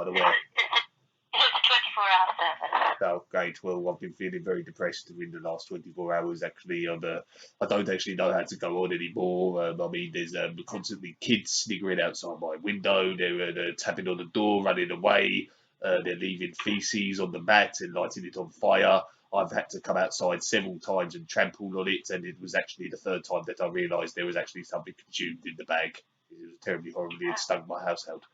unaware. It's a 24-hour service. Oh, great. Well, I've been feeling very depressed in the last 24 hours, actually. I don't actually know how to go on anymore. I mean, there's constantly kids sniggering outside my window. They're tapping on the door, running away. They're leaving feces on the mat and lighting it on fire. I've had to come outside several times and trampled on it, and it was actually the third time that I realised there was actually something consumed in the bag. It was terribly horribly. It stung my household.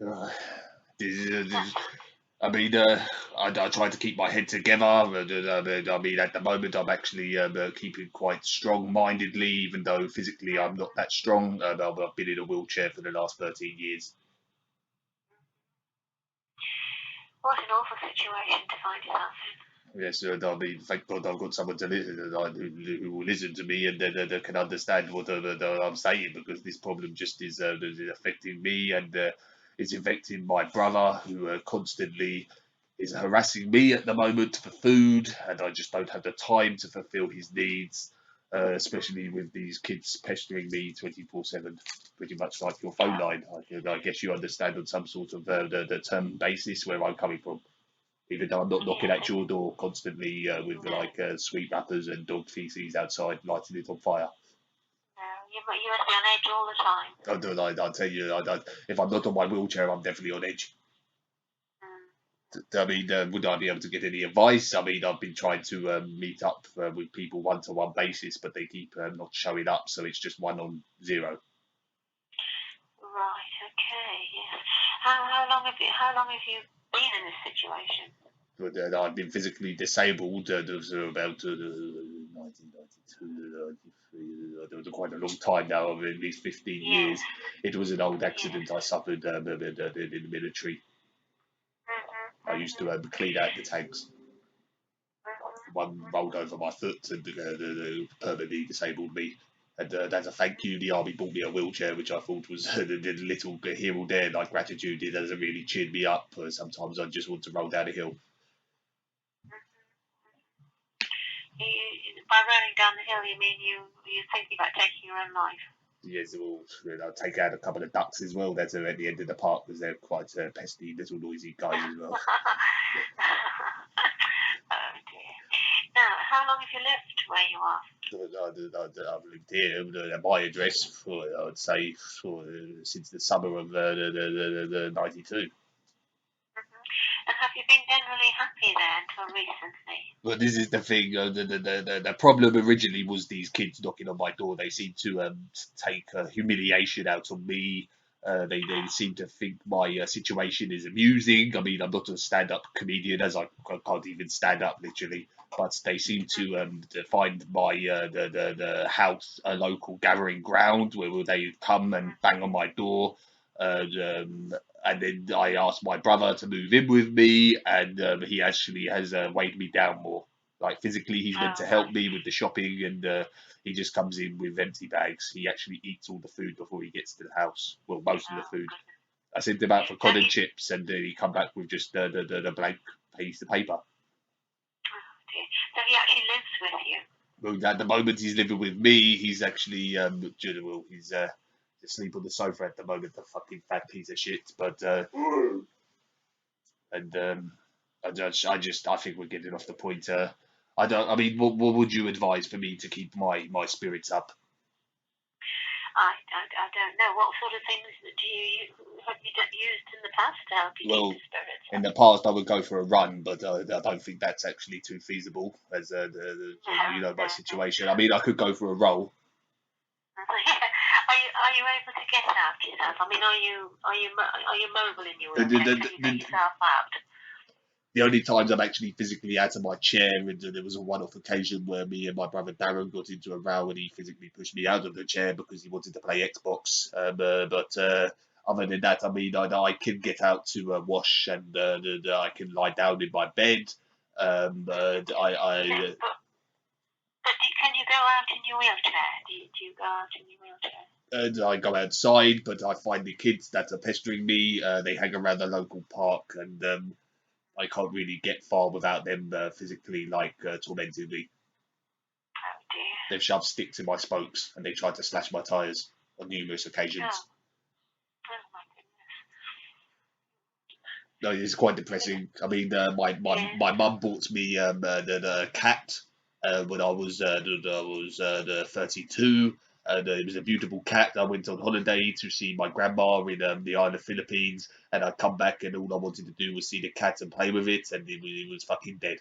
Oh dear, oh dear. I mean, I try to keep my head together. I mean, at the moment, I'm actually keeping quite strong-mindedly, even though physically I'm not that strong. I've been in a wheelchair for the last 13 years. What an awful situation to find yourself in. Yes, I mean, thank God I've got someone to listen who will listen to me and that can understand what I'm saying, because this problem just is affecting me, and it's affecting my brother, who constantly is harassing me at the moment for food, and I just don't have the time to fulfill his needs, especially with these kids pestering me 24/7, pretty much like your phone line. I guess you understand on some sort of the term basis where I'm coming from. Even though I'm not knocking at your door constantly with sweet wrappers and dog feces outside, lighting it on fire. You must be on edge all the time. I tell you, if I'm not on my wheelchair, I'm definitely on edge. I mean, would I be able to get any advice? I mean, I've been trying to meet up with people one-to-one basis, but they keep not showing up, so it's just 1 on 0. Right. Okay. Yes. How long have you been in this situation? But I've been physically disabled about 1992, 93. It was quite a long time now, at least 15 years. It was an old accident I suffered in the military. I used to clean out the tanks. One rolled over my foot and permanently disabled me. And as a thank you, the army bought me a wheelchair, which I thought was a little bit here or there, like gratitude. It hasn't really cheered me up. Sometimes I just want to roll down a hill. By rolling down the hill, you mean you're thinking about taking your own life? Yes, I'll take out a couple of ducks as well. That's at the end of the park, because they're quite pesky, little noisy guys as well. Oh dear. Now, how long have you lived where you are? I've lived here at my address for, I would say, since the summer of the 92. And have you been generally happy there until recently? Well, this is the thing. The problem originally was these kids knocking on my door. They seem to take humiliation out on me. They seem to think my situation is amusing. I mean, I'm not a stand-up comedian, as I can't even stand up literally. But they seem to find my the house a local gathering ground where they come and bang on my door. And then I asked my brother to move in with me, and he actually has weighed me down more. Like physically, he's meant to help me with the shopping, and he just comes in with empty bags. He actually eats all the food before he gets to the house. Well, most of the food. I sent him out for cod and chips, and he come back with just the blank piece of paper. So he actually lives with you? Well, at the moment, he's living with me. He's actually, he's asleep on the sofa at the moment, the fucking fat piece of shit. But I think we're getting off the point. I mean, what would you advise for me to keep my spirits up? I don't know. What sort of things have you used in the past to help you keep the spirits up? In the past, I would go for a run, but I don't think that's actually too feasible, as my situation. I mean, I could go for a roll. Are you able to get out yourself? I mean, are you mobile in your wheelchair? Can you get yourself out? The only times I'm actually physically out of my chair, and there was a one-off occasion where me and my brother Darren got into a row, and he physically pushed me out of the chair because he wanted to play Xbox. But other than that, I mean, I can get out to wash, and I can lie down in my bed. But can you go out in your wheelchair? Do you go out in your wheelchair? And I go outside, but I find the kids that are pestering me. They hang around the local park, and I can't really get far without them physically tormenting me. Oh dear. They've shoved sticks in my spokes, and they tried to slash my tyres on numerous occasions. Oh my goodness. No, it's quite depressing. I mean, my mum bought me the cat when I was 32. And it was a beautiful cat. I went on holiday to see my grandma in the island of Philippines, and I come back and all I wanted to do was see the cat and play with it, and it was fucking dead.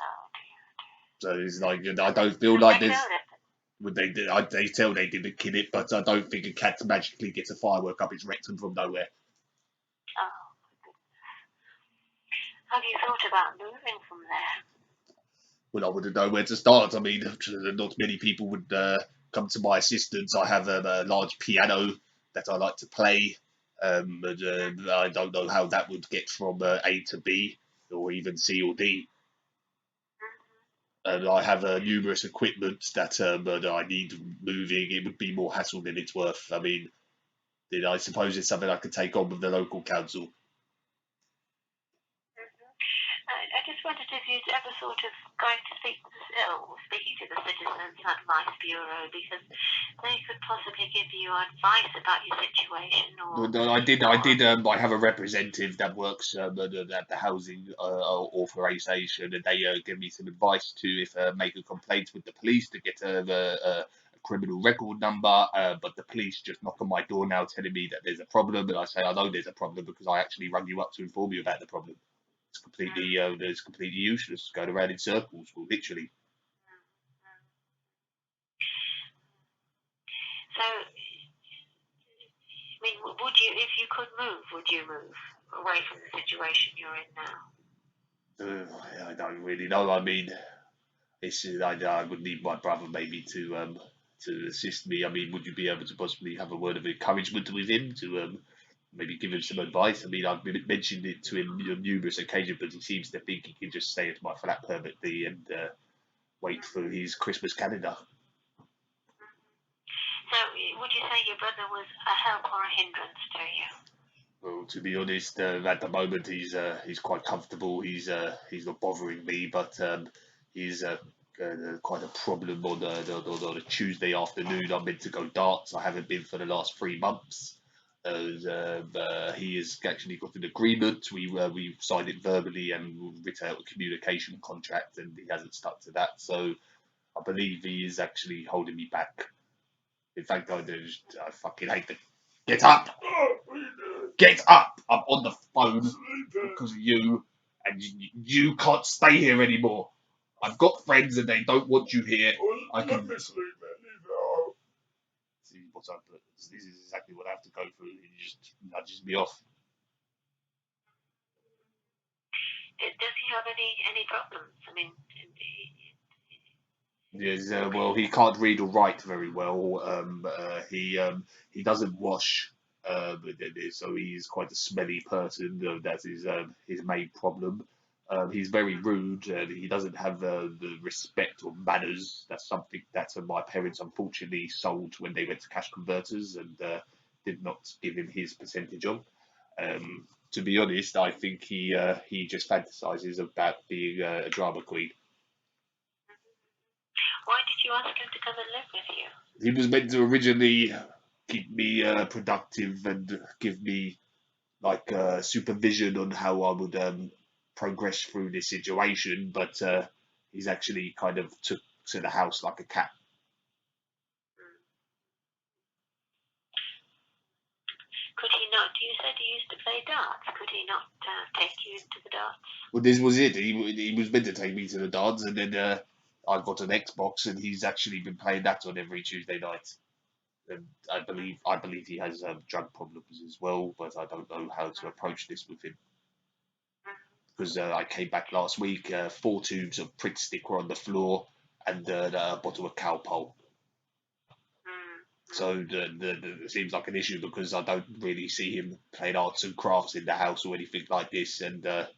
Oh dear. So it's like I don't feel Have like they there's. killed it? When they tell they didn't kill it, but I don't think a cat magically gets a firework up its rectum from nowhere. Oh. Have you thought about moving from there? Well, I wouldn't know where to start. I mean, not many people would come to my assistance. I have a large piano that I like to play, but I don't know how that would get from A to B or even C or D. And I have numerous equipment that I need moving. It would be more hassle than it's worth. I mean, I suppose it's something I could take on with the local council. I just wondered if you'd ever thought of going to speaking to the Citizens Advice Bureau, because they could possibly give you advice about your situation, or No, I did. I have a representative that works at the housing authorization, and they give me some advice to if make a complaint with the police to get a criminal record number. But the police just knock on my door now, telling me that there's a problem, and I say I know there's a problem because I actually rang you up to inform you about the problem. It's completely useless. Going around in circles, well, literally. so. I mean, would you, if you could move, would you move away from the situation you're in now? I don't really know. I mean, I would need my brother maybe to assist me. I mean, would you be able to possibly have a word of encouragement with him to maybe give him some advice? I mean, I've mentioned it to him on numerous occasions, but he seems to think he can just stay at my flat permanently and wait for his Christmas calendar. So, would you say your brother was a help or a hindrance to you? Well, to be honest, at the moment he's quite comfortable. He's not bothering me, but he's quite a problem on a Tuesday afternoon. I'm meant to go darts. I haven't been for the last 3 months. He has actually got an agreement. We signed it verbally and written out a communication contract, and he hasn't stuck to that. So I believe he is actually holding me back. In fact, I fucking hate to get up. Get up! I'm on the phone because of you, and you can't stay here anymore. I've got friends and they don't want you here. I can. See what's up? This is exactly what I have to go through. He just nudges me off. Does he have any problems? I mean, Yes, well, he can't read or write very well. He doesn't wash, so he's quite a smelly person. That's his main problem. He's very rude, and he doesn't have the respect or manners. That's something that my parents unfortunately sold when they went to cash converters and did not give him his percentage of. To be honest, I think he just fantasizes about being a drama queen. why did you ask him to come and live with you? He was meant to originally keep me productive and give me like supervision on how I would progress through this situation, but he's actually kind of took to the house like a cat. Could he not? You said he used to play darts. Could he not take you into the darts? Well, this was it. He was meant to take me to the dance, and then I got an Xbox, and he's actually been playing that on every Tuesday night. And I believe he has drug problems as well, but I don't know how to approach this with him. Because I came back last week, 4 tubes of print stick were on the floor, and a bottle of cowpole. So it seems like an issue because I don't really see him playing arts and crafts in the house or anything like this. And the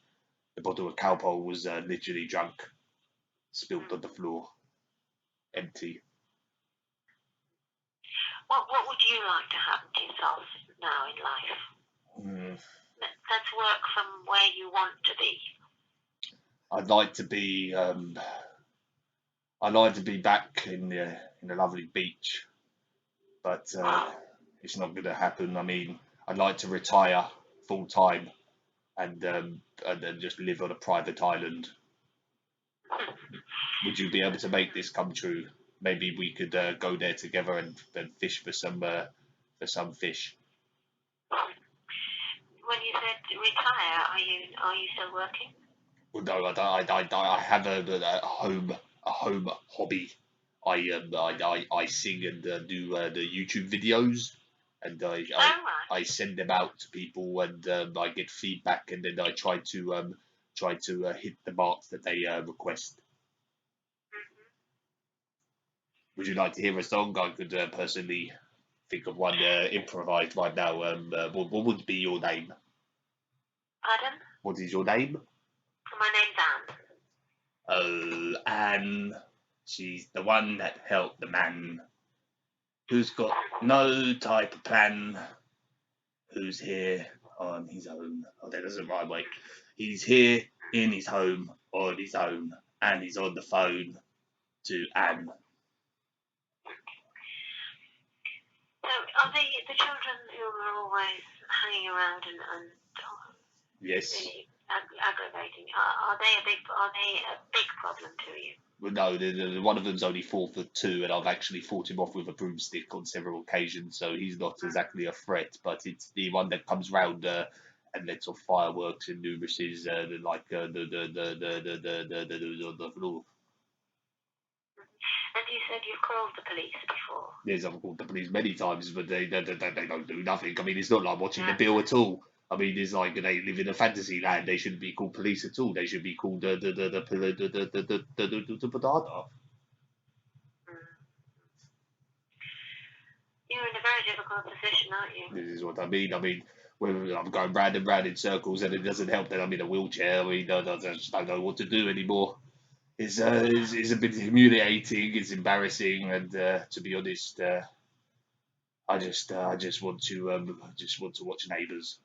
bottle of cowpole was literally drunk, spilled on the floor, empty. What would you like to happen to yourself now in life? Let's work from where you want to be. I'd like to be. I'd like to be back in the lovely beach, but it's not going to happen. I mean, I'd like to retire full time and then just live on a private island. Would you be able to make this come true? Maybe we could go there together and fish for some fish. When you said retire, are you still working? Well, no, I have a home hobby. I sing and do the YouTube videos, and Oh, right. I send them out to people, and I get feedback, and then I try to hit the marks that they request. Would you like to hear a song? I could personally think of one improvised right now. What would be your name? Pardon? What is your name? My name's Anne. Oh, Anne. She's the one that helped the man who's got no type of plan, who's here on his own. Oh, that doesn't rhyme, wait. He's here in his home on his own, and he's on the phone to Anne. So, are the children who are always hanging around and Yes. really aggravating? Are they a big problem to you? Well, no, one of them's only 4'2", and I've actually fought him off with a broomstick on several occasions, so he's not exactly a threat. But it's the one that comes round and lets off fireworks and nuisances, like the floor. And you said you've called the police before. Yes, I've called the police many times, but they don't do nothing. I mean, it's not like watching the bill at all. I mean, it's like they live in a fantasy land. They shouldn't be called police at all. They should be called the You're in a very difficult position, aren't you? This is what I mean. I mean, when I'm going round and round in circles and it doesn't help that I'm in a wheelchair. I mean, I just don't know what to do anymore. It's a bit humiliating. It's embarrassing, and to be honest, I just want to watch Neighbours.